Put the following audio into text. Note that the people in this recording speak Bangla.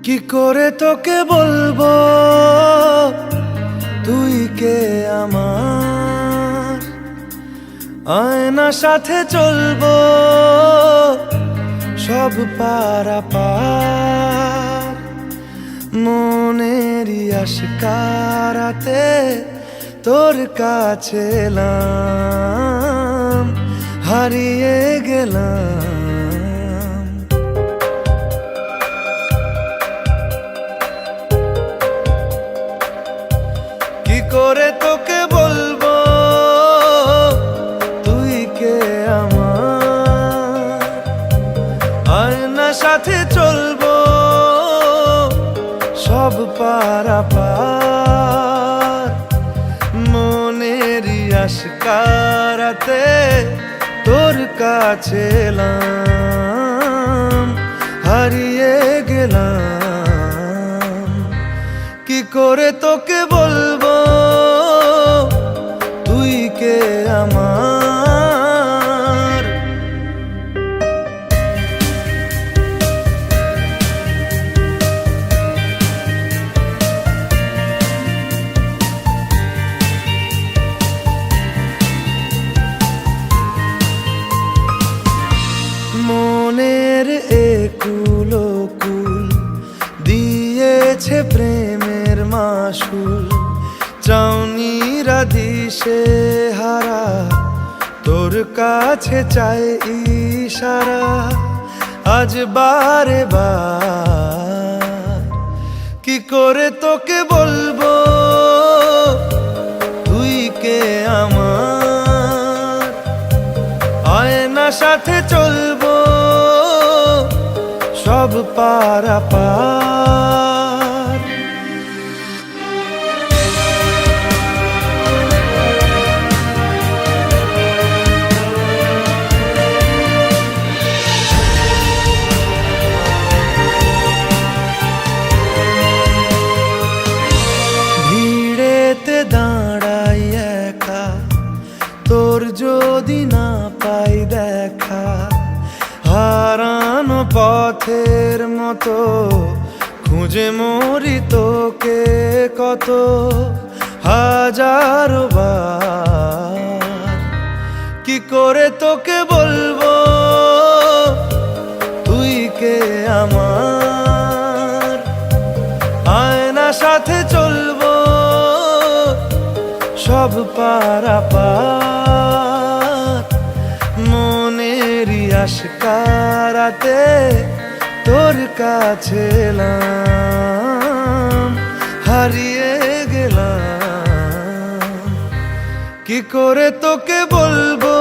কি করে তোকে বলবো তুই কে আমার, আয়নার সাথে চলবো সব পারাপার। মনেরই আশকারাতে তোর কাছে এলাম, হারিয়ে গেলাম। কি করে তোকে বলবো তুই কে আমার, আয়নার সাথে চলবো সব পারাপার। মনেরই আশকারাতে তোর কাছে এলাম, হারিয়ে গেলাম। কি করে তোকে বলবো তুই কে আমার। মনের একুল কুল দিয়েছে প্রেমের মাসুল, চাউনিরা দিশে হারা তোর কাছে চাই ইশারা। আজ বারে বার কি করে তোকে বলবো তুই কে আমার, আয়নার সাথে চলবো সব পারাপার। ভিড়েতে দাঁড়াই একা, তোর যদি না পাই দেখা, হারানো পথের মতো খুঁজে মরি তোকে কত হাজারো বার। কি করে তোকে বলবো তুই কে আমার, আয়নার সাথে চলবো সব পারাপার। মনেরই আশকারাতে তোর কাছে এলাম, হারিয়ে গেলাম। কি করে তোকে বলবো